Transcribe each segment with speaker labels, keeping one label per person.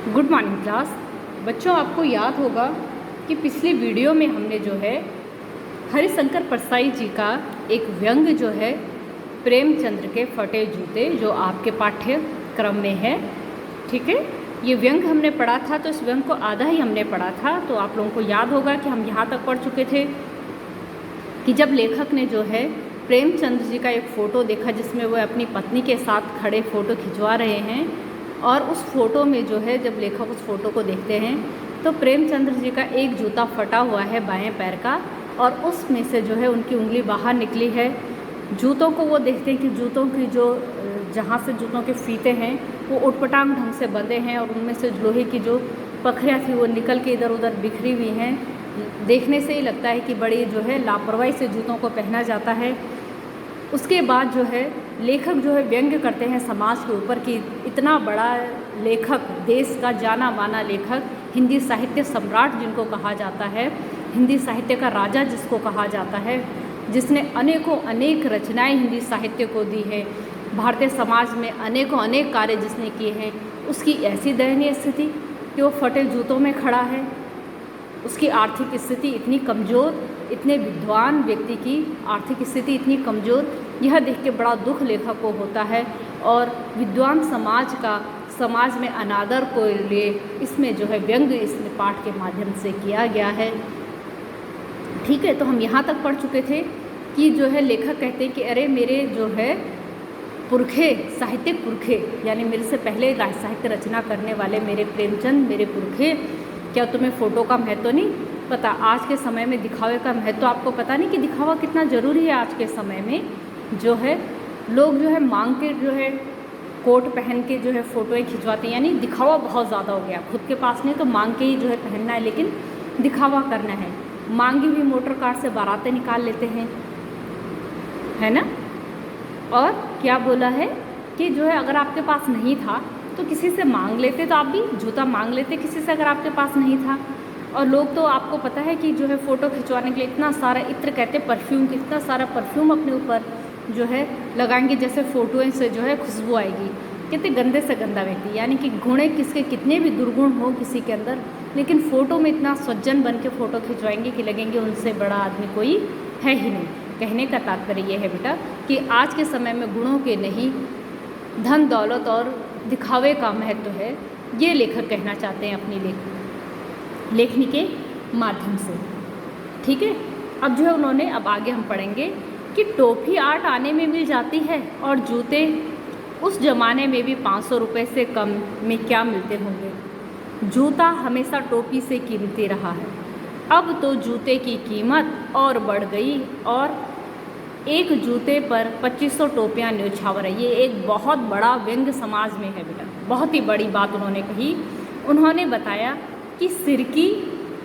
Speaker 1: Good morning class. बच्चों, आपको याद होगा कि पिछले वीडियो में हमने जो है हरिशंकर परसाई जी का एक व्यंग जो है प्रेमचंद्र के फटे जूते जो आपके पाठ्यक्रम में है, ठीक है, ये व्यंग हमने पढ़ा था। तो इस व्यंग को आधा ही हमने पढ़ा था। तो आप लोगों को याद होगा कि हम यहाँ तक पढ़ चुके थे कि जब लेखक ने जो है प्रेमचंद्र जी का एक फ़ोटो देखा जिसमें वो अपनी पत्नी के साथ खड़े फ़ोटो खिंचवा रहे हैं, और उस फ़ोटो में जो है जब लेखक उस फ़ोटो को देखते हैं तो प्रेमचंद्र जी का एक जूता फटा हुआ है बाएं पैर का, और उसमें से जो है उनकी उंगली बाहर निकली है। जूतों को वो देखते हैं कि जूतों की जो जहाँ से जूतों के फीते हैं वो उटपटांग ढंग से बंधे हैं, और उनमें से लोहे की जो पखरियाँ थी वो निकल के इधर उधर बिखरी हुई हैं। देखने से ही लगता है कि बड़ी जो है लापरवाही से जूतों को पहना जाता है। उसके बाद जो है लेखक जो है व्यंग्य करते हैं समाज के ऊपर कि इतना बड़ा लेखक, देश का जाना माना लेखक, हिंदी साहित्य सम्राट जिनको कहा जाता है, हिंदी साहित्य का राजा जिसको कहा जाता है, जिसने अनेकों अनेक रचनाएं हिंदी साहित्य को दी है, भारतीय समाज में अनेकों अनेक कार्य जिसने किए हैं, उसकी ऐसी दयनीय स्थिति कि वो फटे जूतों में खड़ा है। उसकी आर्थिक स्थिति इतनी कमज़ोर, इतने विद्वान व्यक्ति की आर्थिक स्थिति इतनी कमज़ोर, यह देख के बड़ा दुख लेखक को होता है। और विद्वान समाज का समाज में अनादर को लिए इसमें जो है व्यंग इस पाठ के माध्यम से किया गया है, ठीक है। तो हम यहाँ तक पढ़ चुके थे कि जो है लेखक कहते हैं कि अरे मेरे जो है पुरखे, साहित्यिक पुरखे, यानी मेरे से पहले साहित्य रचना करने वाले मेरे प्रेमचंद, मेरे पुरखे, क्या तुम्हें फ़ोटो का महत्व नहीं पता? आज के समय में दिखावे का महत्व आपको पता नहीं कि दिखावा कितना ज़रूरी है। आज के समय में जो है लोग जो है मांग के जो है कोट पहन के जो है फ़ोटोएँ खिंचवाते हैं, यानी दिखावा बहुत ज़्यादा हो गया। खुद के पास नहीं तो मांग के ही जो है पहनना है, लेकिन दिखावा करना है। मांगी हुई मोटर कार से बारातें निकाल लेते हैं, है ना। और क्या बोला है कि जो है अगर आपके पास नहीं था तो किसी से मांग लेते, तो आप भी जूता मांग लेते किसी से अगर आपके पास नहीं था। और लोग तो आपको पता है कि जो है फ़ोटो खिंचवाने के लिए इतना सारा इत्र, कहते परफ्यूम, कितना सारा परफ्यूम अपने ऊपर जो है लगाएंगे जैसे फ़ोटोएं से जो है खुशबू आएगी। कितने गंदे से गंदा व्यक्ति, यानी कि गुणे किसके कितने भी दुर्गुण हो किसी के अंदर, लेकिन फ़ोटो में इतना सज्जन बन के फ़ोटो खिंचवाएंगे कि लगेंगे उनसे बड़ा आदमी कोई है ही नहीं। कहने का तात्पर्य यह है बेटा कि आज के समय में गुणों के नहीं, धन दौलत और दिखावे का महत्व है, ये लेखक कहना चाहते हैं अपनी लेखनी के माध्यम से, ठीक है। अब जो है उन्होंने, अब आगे हम पढ़ेंगे कि टोपी 8 आने में मिल जाती है और जूते उस ज़माने में भी 500 रुपये से कम में क्या मिलते होंगे। जूता हमेशा टोपी से कीमती रहा है, अब तो जूते की कीमत और बढ़ गई और एक जूते पर 2500 टोपियाँ न्यौछावर है। ये एक बहुत बड़ा व्यंग समाज में है बेटा, बहुत ही बड़ी बात उन्होंने कही। उन्होंने बताया कि सिर की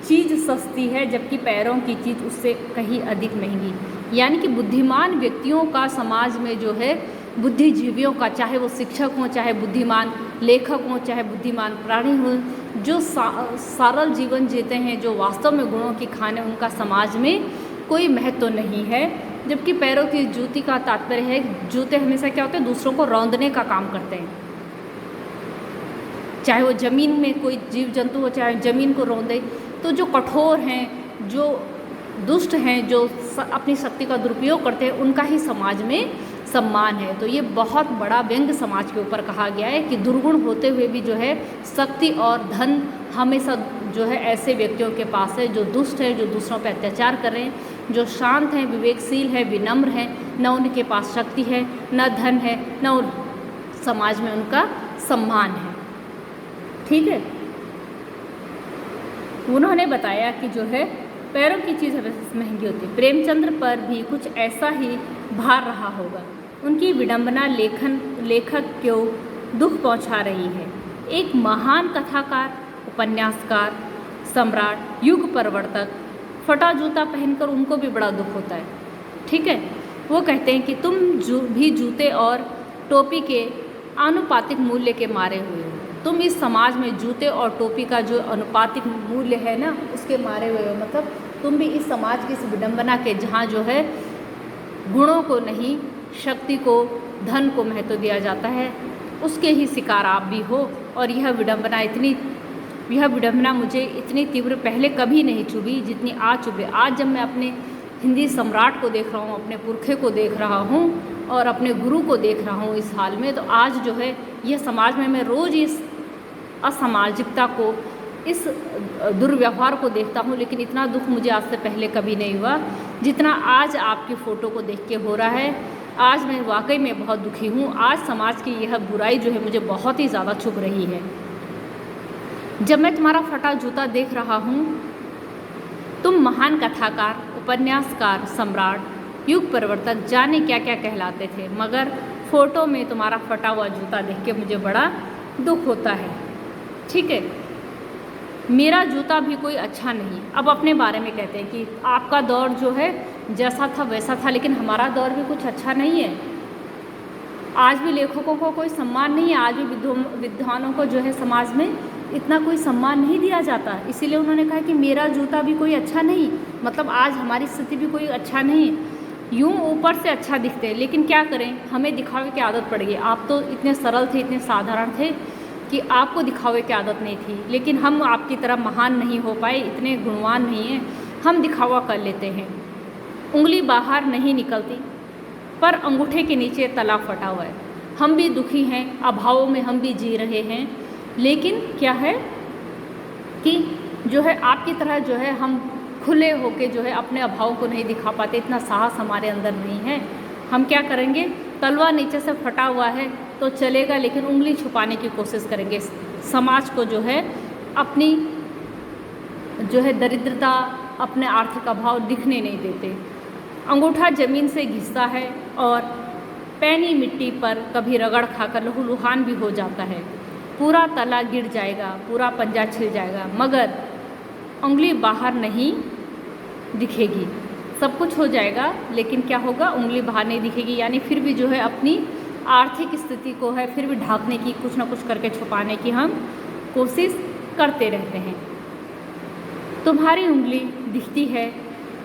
Speaker 1: चीज़ सस्ती है जबकि पैरों की चीज़ उससे कहीं अधिक महंगी। यानी कि बुद्धिमान व्यक्तियों का समाज में जो है, बुद्धिजीवियों का, चाहे वो शिक्षक हों, चाहे बुद्धिमान लेखक हों, चाहे बुद्धिमान प्राणी हों, जो सरल जीवन जीते हैं, जो वास्तव में गुणों की खान है, उनका समाज में कोई महत्व नहीं है। जबकि पैरों की जूती का तात्पर्य है, जूते हमेशा क्या होते हैं, दूसरों को रौंदने का काम करते हैं। चाहे वो ज़मीन में कोई जीव जंतु हो, चाहे ज़मीन को रौंदे, तो जो कठोर हैं, जो दुष्ट हैं, जो अपनी शक्ति का दुरुपयोग करते हैं, उनका ही समाज में सम्मान है। तो ये बहुत बड़ा व्यंग समाज के ऊपर कहा गया है कि दुर्गुण होते हुए भी जो है शक्ति और धन हमेशा जो है ऐसे व्यक्तियों के पास है जो दुष्ट है, जो दूसरों पर अत्याचार कर रहे हैं, जो शांत हैं, विवेकशील है, विनम्र हैं। न उनके पास शक्ति है, न धन है, न समाज में उनका सम्मान है, ठीक है। उन्होंने बताया कि जो है पैरों की चीज़ हमेशा महंगी होती है। प्रेमचंद्र पर भी कुछ ऐसा ही भार रहा होगा। उनकी विडंबना लेखक को दुख पहुंचा रही है। एक महान कथाकार, उपन्यासकार, सम्राट, युग परिवर्तक फटा जूता पहनकर उनको भी बड़ा दुख होता है, ठीक है। वो कहते हैं कि तुम भी जूते और टोपी के आनुपातिक मूल्य के मारे हुए हो। तुम इस समाज में जूते और टोपी का जो अनुपातिक मूल्य है ना, उसके मारे हुए हो। मतलब तुम भी इस समाज की इस विडंबना के, जहाँ जो है गुणों को नहीं, शक्ति को, धन को महत्व दिया जाता है, उसके ही शिकार आप भी हो। और यह विडंबना मुझे इतनी तीव्र पहले कभी नहीं चुभी जितनी आज चुभे। आज जब मैं अपने हिंदी सम्राट को देख रहा हूँ, अपने पुरखे को देख रहा हूँ और अपने गुरु को देख रहा हूँ इस हाल में, तो आज जो है यह समाज में मैं रोज़ इस असामाजिकता को, इस दुर्व्यवहार को देखता हूँ। लेकिन इतना दुख मुझे आज से पहले कभी नहीं हुआ जितना आज आपकी फ़ोटो को देख के हो रहा है। आज मैं वाकई में बहुत दुखी हूँ। आज समाज की यह बुराई जो है मुझे बहुत ही ज़्यादा चुभ रही है। जब मैं तुम्हारा फटा जूता देख रहा हूँ, तुम महान कथाकार, उपन्यासकार, सम्राट, युग परिवर्तक, जाने क्या क्या कहलाते थे, मगर फ़ोटो में तुम्हारा फटा हुआ जूता देख के मुझे बड़ा दुख होता है। ठीक है, मेरा जूता भी कोई अच्छा नहीं। अब अपने बारे में कहते हैं कि आपका दौर जो है जैसा था वैसा था, लेकिन हमारा दौर भी कुछ अच्छा नहीं है। आज भी लेखकों को कोई सम्मान नहीं है, आज भी विद्वानों को जो है समाज में इतना कोई सम्मान नहीं दिया जाता। इसीलिए उन्होंने कहा कि मेरा जूता भी कोई अच्छा नहीं, मतलब आज हमारी स्थिति भी कोई अच्छा नहीं है। यूँ ऊपर से अच्छा दिखते हैं, लेकिन क्या करें, हमें दिखावे की आदत पड़ गई। आप तो इतने सरल थे, इतने साधारण थे कि आपको दिखावे की आदत नहीं थी, लेकिन हम आपकी तरह महान नहीं हो पाए, इतने गुणवान नहीं हैं, हम दिखावा कर लेते हैं। उंगली बाहर नहीं निकलती पर अंगूठे के नीचे तला फटा हुआ है। हम भी दुखी हैं, अभावों में हम भी जी रहे हैं, लेकिन क्या है कि जो है आपकी तरह जो है हम खुले होके जो है अपने अभाव को नहीं दिखा पाते, इतना साहस हमारे अंदर नहीं है। हम क्या करेंगे, तलवा नीचे से फटा हुआ है तो चलेगा, लेकिन उंगली छुपाने की कोशिश करेंगे। समाज को जो है अपनी जो है दरिद्रता, अपने आर्थिक अभाव दिखने नहीं देते। अंगूठा ज़मीन से घिसता है और पैनी मिट्टी पर कभी रगड़ खाकर लहूलुहान भी हो जाता है। पूरा तला गिर जाएगा, पूरा पंजा छिल जाएगा, मगर उंगली बाहर नहीं दिखेगी। सब कुछ हो जाएगा, लेकिन क्या होगा, उंगली बाहर नहीं दिखेगी। यानी फिर भी जो है अपनी आर्थिक स्थिति को है फिर भी ढांकने की, कुछ ना कुछ करके छुपाने की हम कोशिश करते रहते हैं। तुम्हारी उंगली दिखती है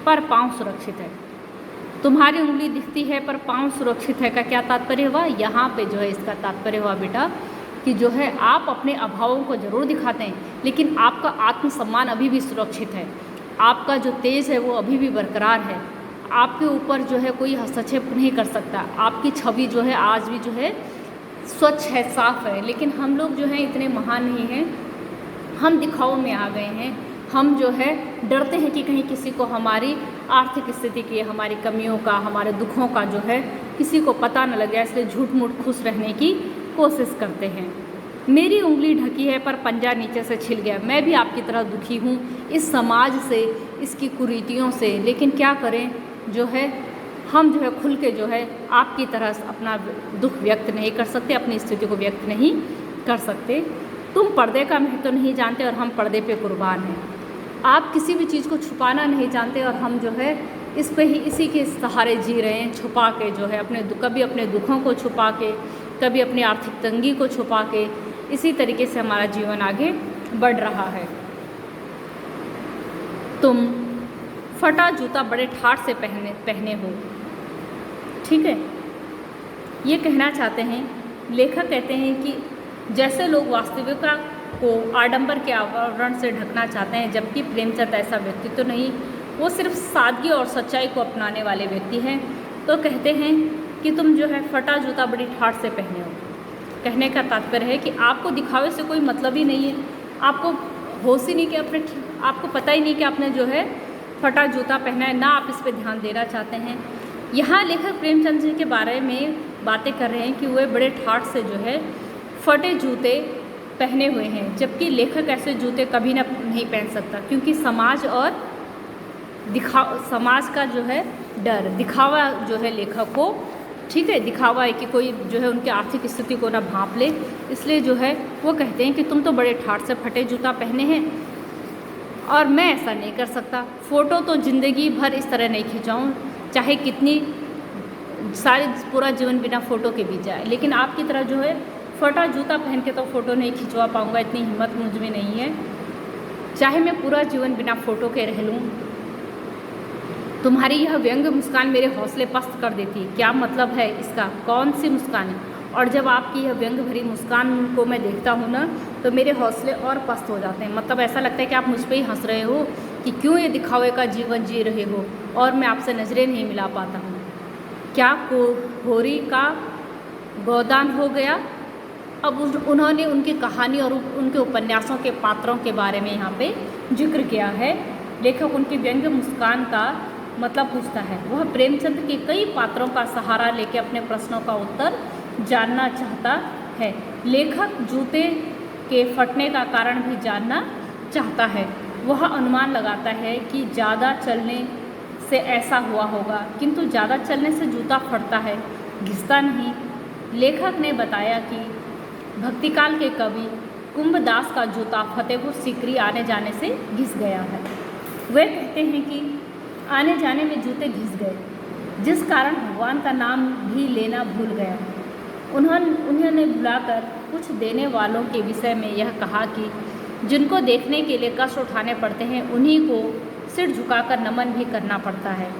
Speaker 1: पर पाँव सुरक्षित है। तुम्हारी उंगली दिखती है पर पाँव सुरक्षित है का क्या तात्पर्य हुआ? यहाँ पे जो है इसका तात्पर्य हुआ बेटा कि जो है आप अपने अभावों को ज़रूर दिखाते हैं, लेकिन आपका आत्मसम्मान अभी भी सुरक्षित है। आपका जो तेज है वो अभी भी बरकरार है। आपके ऊपर जो है कोई हस्तक्षेप नहीं कर सकता। आपकी छवि जो है आज भी जो है स्वच्छ है, साफ है। लेकिन हम लोग जो है इतने महान नहीं हैं, हम दिखाओ में आ गए हैं। हम जो है डरते हैं कि कहीं किसी को हमारी आर्थिक स्थिति की, हमारी कमियों का, हमारे दुखों का जो है किसी को पता न लग जाए, इसलिए झूठ मूठ खुश रहने की कोशिश करते हैं। मेरी उंगली ढकी है पर पंजा नीचे से छिल गया। मैं भी आपकी तरह दुखी हूँ इस समाज से, इसकी कुरीतियों से, लेकिन क्या करें, जो है हम जो है खुल के जो है आपकी तरह अपना दुख व्यक्त नहीं कर सकते, अपनी स्थिति को व्यक्त नहीं कर सकते। तुम पर्दे का महत्व नहीं जानते और हम पर्दे पे कुर्बान हैं। आप किसी भी चीज़ को छुपाना नहीं जानते और हम जो है इस पे ही, इसी के सहारे जी रहे हैं, छुपा के जो है कभी अपने दुखों को छुपा के, कभी अपनी आर्थिक तंगी को छुपा के, इसी तरीके से हमारा जीवन आगे बढ़ रहा है। तुम फटा जूता बड़े ठाठ से पहने हो। ठीक है, ये कहना चाहते हैं, लेखक कहते हैं कि जैसे लोग वास्तविकता को आडंबर के आवरण से ढकना चाहते हैं, जबकि प्रेमचंद ऐसा व्यक्तित्व तो नहीं, वो सिर्फ सादगी और सच्चाई को अपनाने वाले व्यक्ति हैं। तो कहते हैं कि तुम जो है फटा जूता बड़ी ठाठ से पहने हो। कहने का तात्पर्य है कि आपको दिखावे से कोई मतलब ही नहीं है, आपको होश ही नहीं कि आपको पता ही नहीं कि आपने जो है फटा जूता पहना है, ना आप इस पर ध्यान देना चाहते हैं। यहाँ लेखक प्रेमचंद जी के बारे में बातें कर रहे हैं कि वे बड़े ठाठ से जो है फटे जूते पहने हुए हैं, जबकि लेखक ऐसे जूते कभी ना नहीं पहन सकता, क्योंकि समाज और समाज का जो है डर, दिखावा जो है लेखक को, ठीक है, दिखावा है कि कोई जो है उनकी आर्थिक स्थिति को ना भांप ले, इसलिए जो है वो कहते हैं कि तुम तो बड़े ठाठ से फटे जूता पहने हैं और मैं ऐसा नहीं कर सकता। फ़ोटो तो ज़िंदगी भर इस तरह नहीं खिंचाऊँ, चाहे कितनी सारी पूरा जीवन बिना फ़ोटो के बीत जाए, लेकिन आपकी तरह जो है फटा जूता पहन के तो फ़ोटो नहीं खिंचवा पाऊँगा, इतनी हिम्मत मुझ में नहीं है। चाहे मैं पूरा जीवन बिना फ़ोटो के रह लूँ। तुम्हारी यह व्यंग मुस्कान मेरे हौसले पस्त कर देती। क्या मतलब है इसका? कौन सी मुस्कान है? और जब आपकी यह व्यंग भरी मुस्कान को मैं देखता हूँ ना, तो मेरे हौसले और पस्त हो जाते हैं। मतलब ऐसा लगता है कि आप मुझ पे ही हंस रहे हो कि क्यों ये दिखावे का जीवन जी रहे हो और मैं आपसे नज़रें नहीं मिला पाता हूँ। क्या होरी का गोदान हो गया। अब उन्होंने उनकी कहानी और उनके उपन्यासों के पात्रों के बारे में यहाँ पे जिक्र किया है। लेखक उनकी व्यंग्य मुस्कान का मतलब पूछता है। वह प्रेमचंद के कई पात्रों का सहारा लेकर अपने प्रश्नों का उत्तर जानना चाहता है। लेखक जूते के फटने का कारण भी जानना चाहता है। वह अनुमान लगाता है कि ज़्यादा चलने से ऐसा हुआ होगा, किंतु ज़्यादा चलने से जूता फटता है, घिसता नहीं। लेखक ने बताया कि भक्तिकाल के कवि कुंभदास का जूता फतेहपुर सीकरी आने जाने से घिस गया है। वे कहते हैं कि आने जाने में जूते घिस गए, जिस कारण भगवान का नाम भी लेना भूल गया। उन्होंने बुलाकर कुछ देने वालों के विषय में यह कहा कि जिनको देखने के लिए कष्ट उठाने पड़ते हैं, उन्हीं को सिर झुकाकर नमन भी करना पड़ता है।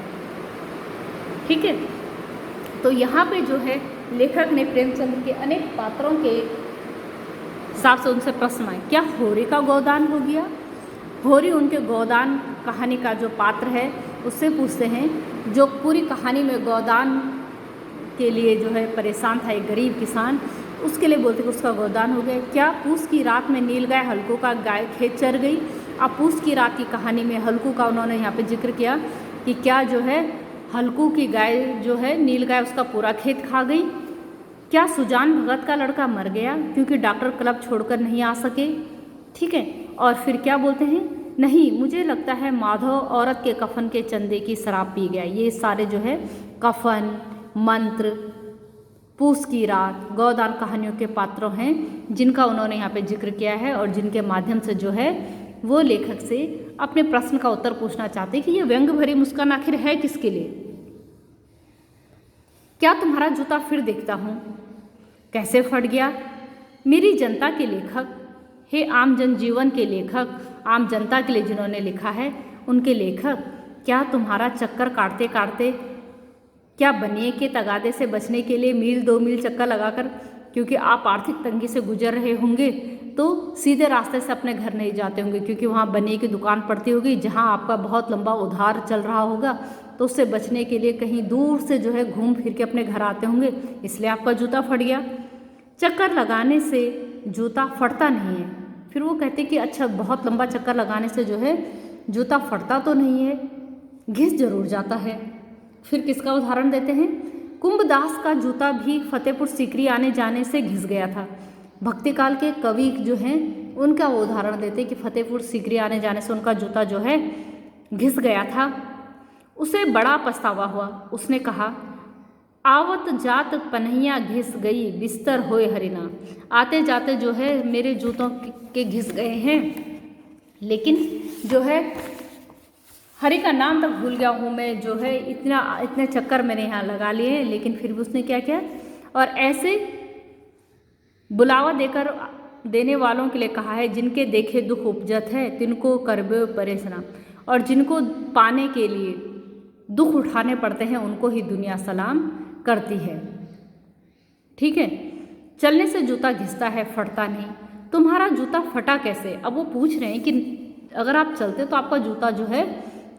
Speaker 1: ठीक है, तो यहाँ पे जो है लेखक ने प्रेमचंद के अनेक पात्रों के हिसाब से उनसे प्रश्न आए। क्या होरी का गोदान हो गया। होरी उनके गोदान कहानी का जो पात्र है उससे पूछते हैं, जो पूरी कहानी में गोदान के लिए जो है परेशान था, एक गरीब किसान, उसके लिए बोलते कि उसका गोदान हो गया। क्या पूस की रात में नील गाय हल्कू का गाय खेत चर गई। अब पूस की रात की कहानी में हल्कू का उन्होंने यहाँ पे जिक्र किया कि क्या जो है हल्कू की गाय जो है नील गाय उसका पूरा खेत खा गई। क्या सुजान भगत का लड़का मर गया क्योंकि डॉक्टर क्लब छोड़कर नहीं आ सके। ठीक है, और फिर क्या बोलते हैं, नहीं मुझे लगता है माधव औरत के कफन के चंदे की शराब पी गया। ये सारे जो है कफन, मंत्र, पूस की रात, गोदान कहानियों के पात्रों हैं जिनका उन्होंने यहाँ पे जिक्र किया है और जिनके माध्यम से जो है वो लेखक से अपने प्रश्न का उत्तर पूछना चाहते हैं कि ये व्यंग भरी मुस्कान आखिर है किसके लिए। क्या तुम्हारा जूता फिर देखता हूँ कैसे फट गया। मेरी जनता के लेखक, हे आम जनजीवन के लेखक, आम जनता के लिए जिन्होंने लिखा है उनके लेखक, क्या तुम्हारा चक्कर काटते काटते, क्या बनिए के तगादे से बचने के लिए मील 2 मील चक्कर लगाकर, क्योंकि आप आर्थिक तंगी से गुजर रहे होंगे तो सीधे रास्ते से अपने घर नहीं जाते होंगे, क्योंकि वहाँ बनिए की दुकान पड़ती होगी जहाँ आपका बहुत लंबा उधार चल रहा होगा, तो उससे बचने के लिए कहीं दूर से जो है घूम फिर के अपने घर आते होंगे, इसलिए आपका जूता फट गया। चक्कर लगाने से जूता फटता नहीं है। फिर वो कहते कि अच्छा बहुत लंबा चक्कर लगाने से जो है जूता फटता तो नहीं है, घिस जरूर जाता है। फिर किसका उदाहरण देते हैं, कुंभदास का जूता भी फतेहपुर सीकरी आने जाने से घिस गया था। भक्तिकाल के कवि जो हैं उनका वो उदाहरण देते कि फतेहपुर सीकरी आने जाने से उनका जूता जो है घिस गया था। उसे बड़ा पछतावा हुआ। उसने कहा, आवत जात पनहिया घिस गई बिस्तर होए हरिना। आते जाते जो है मेरे जूतों के घिस गए हैं, लेकिन जो है हरि का नाम तक भूल गया हूँ मैं, जो है इतने चक्कर मैंने यहाँ लगा लिए हैं। लेकिन फिर भी उसने क्या किया, और ऐसे बुलावा देकर देने वालों के लिए कहा है, जिनके देखे दुख उपजत है तिनको करबे परेशान, और जिनको पाने के लिए दुख उठाने पड़ते हैं उनको ही दुनिया सलाम करती है। ठीक है, चलने से जूता घिसता है, फटता नहीं। तुम्हारा जूता फटा कैसे। अब वो पूछ रहे हैं कि अगर आप चलते तो आपका जूता जो है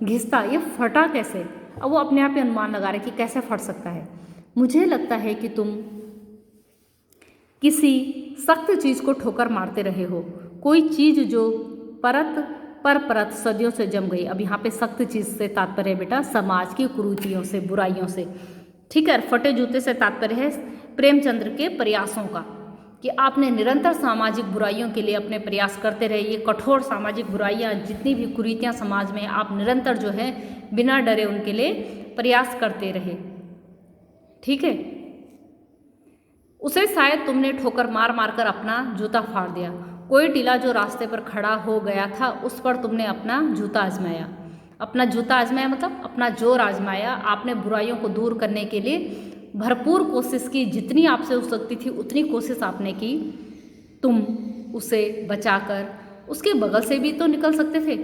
Speaker 1: घिसता, ये फटा कैसे। अब वो अपने आप ही अनुमान लगा रहे कि कैसे फट सकता है। मुझे लगता है कि तुम किसी सख्त चीज़ को ठोकर मारते रहे हो, कोई चीज़ जो परत सदियों से जम गई। अब यहाँ पे सख्त चीज़ से तात्पर्य है बेटा समाज की कुरीतियों से, बुराइयों से। ठीक है, फटे जूते से तात्पर्य है प्रेमचंद्र के प्रयासों का, कि आपने निरंतर सामाजिक बुराइयों के लिए अपने प्रयास करते रहे। ये कठोर सामाजिक बुराइयाँ, जितनी भी कुरीतियाँ समाज में, आप निरंतर जो है बिना डरे उनके लिए प्रयास करते रहे। ठीक है, उसे शायद तुमने ठोकर मार मार कर अपना जूता फाड़ दिया। कोई टीला जो रास्ते पर खड़ा हो गया था उस पर तुमने अपना जूता आजमाया। अपना जूता आजमाया मतलब अपना जोर आजमाया। आपने बुराइयों को दूर करने के लिए भरपूर कोशिश की, जितनी आपसे हो सकती थी उतनी कोशिश आपने की। तुम उसे बचाकर उसके बगल से भी तो निकल सकते थे।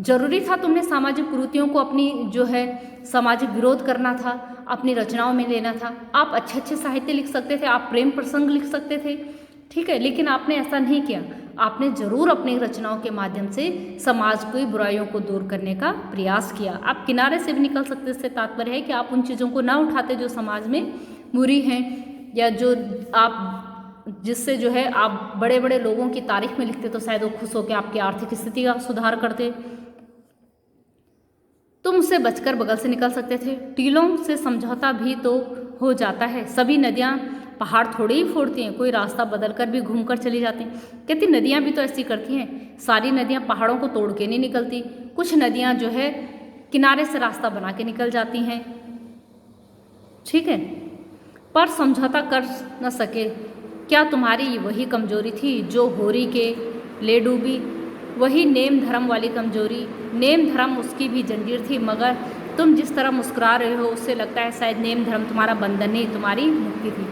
Speaker 1: जरूरी था तुमने सामाजिक कुरीतियों को अपनी जो है सामाजिक विरोध करना था, अपनी रचनाओं में लेना था। आप अच्छे अच्छे साहित्य लिख सकते थे, आप प्रेम प्रसंग लिख सकते थे, ठीक है, लेकिन आपने ऐसा नहीं किया। आपने जरूर अपनी रचनाओं के माध्यम से समाज की बुराइयों को दूर करने का प्रयास किया। आप किनारे से भी निकल सकते, इससे तात्पर्य है कि आप उन चीज़ों को ना उठाते जो समाज में बुरी हैं, या जो आप जिससे जो है आप बड़े बड़े लोगों की तारीफ में लिखते तो शायद वो खुश होकर आपकी आर्थिक स्थिति का सुधार करते। तुम उससे बचकर बगल से निकल सकते थे। टीलों से समझौता भी तो हो जाता है, सभी नदियाँ पहाड़ थोड़ी ही फोड़ती हैं, कोई रास्ता बदलकर भी घूमकर चली जाती हैं। कहती नदियाँ भी तो ऐसी करती हैं, सारी नदियाँ पहाड़ों को तोड़ के नहीं निकलती, कुछ नदियाँ जो है किनारे से रास्ता बना के निकल जाती हैं, ठीक है, पर समझौता कर न सके। क्या तुम्हारी वही कमजोरी थी जो होरी के ले डूबी? वही नेम धर्म वाली कमजोरी? नेम धर्म उसकी भी जंजीर थी, मगर तुम जिस तरह मुस्कुरा रहे हो उससे लगता है शायद नेम धर्म तुम्हारा बंधन नहीं, तुम्हारी मुक्ति थी।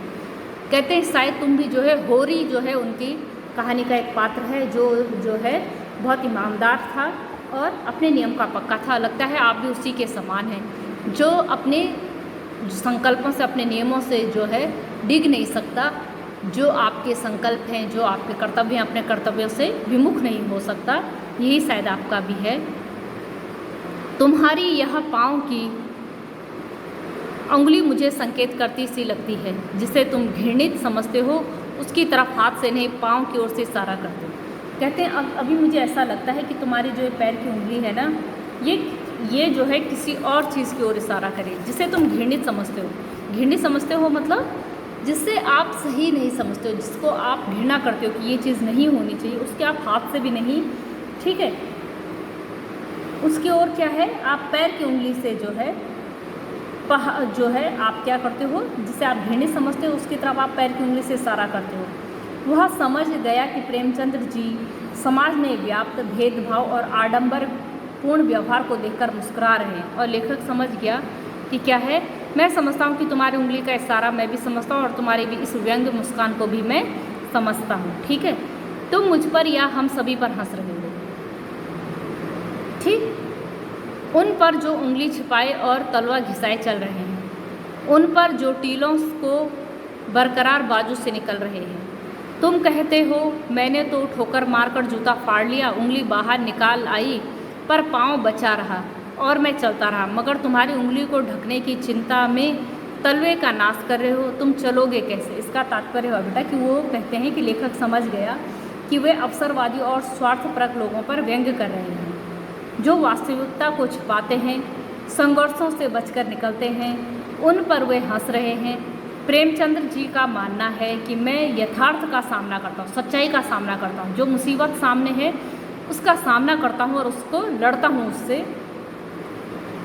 Speaker 1: कहते हैं शायद तुम भी जो है, होरी जो है उनकी कहानी का एक पात्र है जो है बहुत ईमानदार था और अपने नियम का पक्का था। लगता है आप भी उसी के समान हैं, जो अपने संकल्पों से, अपने नियमों से जो है डिग नहीं सकता, जो आपके संकल्प हैं, जो आपके कर्तव्य हैं, अपने कर्तव्यों से विमुख नहीं हो सकता। यही शायद आपका भी है। तुम्हारी यह पाँव की अंगुली मुझे संकेत करती सी लगती है, जिसे तुम घृणित समझते हो उसकी तरफ हाथ से नहीं पाँव की ओर से इशारा करते हो। कहते हैं अभी मुझे ऐसा लगता है कि तुम्हारी जो पैर की उंगली है ना, ये जो है किसी और चीज़ की ओर इशारा करे, जिसे तुम घृणित समझते हो। घृणित समझते हो मतलब जिससे आप सही नहीं समझते हो, जिसको आप घृणा करते हो कि ये चीज़ नहीं होनी चाहिए, उसके आप हाथ से भी नहीं, ठीक है, उसकी ओर क्या है, आप पैर की उंगली से जो है आप क्या करते हो, जिसे आप घृणित समझते हो उसकी तरफ आप पैर की उंगली से इशारा करते हो। वह समझ गया कि प्रेमचंद्र जी समाज में व्याप्त भेदभाव और आडंबर पूर्ण व्यवहार को देखकर मुस्कुरा रहे हैं, और लेखक समझ गया कि क्या है, मैं समझता हूँ कि तुम्हारी उंगली का इशारा मैं भी समझता हूँ और तुम्हारी भी इस व्यंग मुस्कान को भी मैं समझता हूँ, ठीक है, तुम मुझ पर या हम सभी पर हंस रहे हो, ठीक, उन पर जो उंगली छिपाए और तलवा घिसाए चल रहे हैं, उन पर जो टीलों को बरकरार बाजू से निकल रहे हैं। तुम कहते हो मैंने तो ठोकर मारकर जूता फाड़ लिया, उंगली बाहर निकाल आई पर पाँव बचा रहा और मैं चलता रहा, मगर तुम्हारी उंगली को ढकने की चिंता में तलवे का नाश कर रहे हो, तुम चलोगे कैसे? इसका तात्पर्य है बेटा कि वो कहते हैं कि लेखक समझ गया कि वे अवसरवादी और स्वार्थपरक लोगों पर व्यंग्य कर रहे हैं, जो वास्तविकता को छिपाते हैं, संघर्षों से बचकर निकलते हैं, उन पर वे हंस रहे हैं। प्रेमचंद्र जी का मानना है कि मैं यथार्थ का सामना करता हूँ, सच्चाई का सामना करता हूँ, जो मुसीबत सामने है उसका सामना करता हूँ और उसको लड़ता हूँ,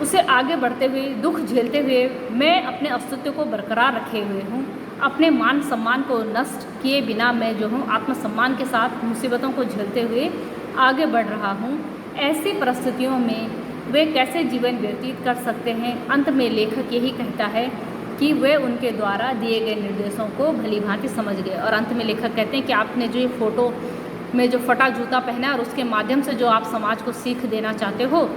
Speaker 1: उसे आगे बढ़ते हुए, दुख झेलते हुए मैं अपने अस्तित्व को बरकरार रखे हुए हूँ। अपने मान सम्मान को नष्ट किए बिना मैं जो हूँ आत्मसम्मान के साथ मुसीबतों को झेलते हुए आगे बढ़ रहा हूँ। ऐसी परिस्थितियों में वे कैसे जीवन व्यतीत कर सकते हैं? अंत में लेखक यही कहता है कि वे उनके द्वारा दिए गए निर्देशों को भली भांति समझ गए। और अंत में लेखक कहते हैं कि आपने जो ये फोटो में जो फटा जूता पहना और उसके माध्यम से जो आप समाज को सीख देना चाहते हो,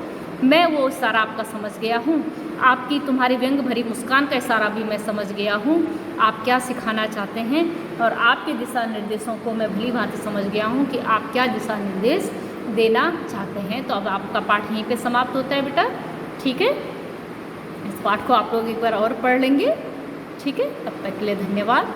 Speaker 1: मैं वो इशारा आपका समझ गया हूँ। आपकी तुम्हारी व्यंग भरी मुस्कान का इशारा भी मैं समझ गया हूँ, आप क्या सिखाना चाहते हैं, और आपके दिशा निर्देशों को मैं भली भांति समझ गया हूँ कि आप क्या दिशा निर्देश देना चाहते हैं। तो अब आपका पाठ यहीं पे समाप्त होता है बेटा, ठीक है। इस पाठ को आप लोग एक बार और पढ़ लेंगे, ठीक है। तब तक के लिए धन्यवाद।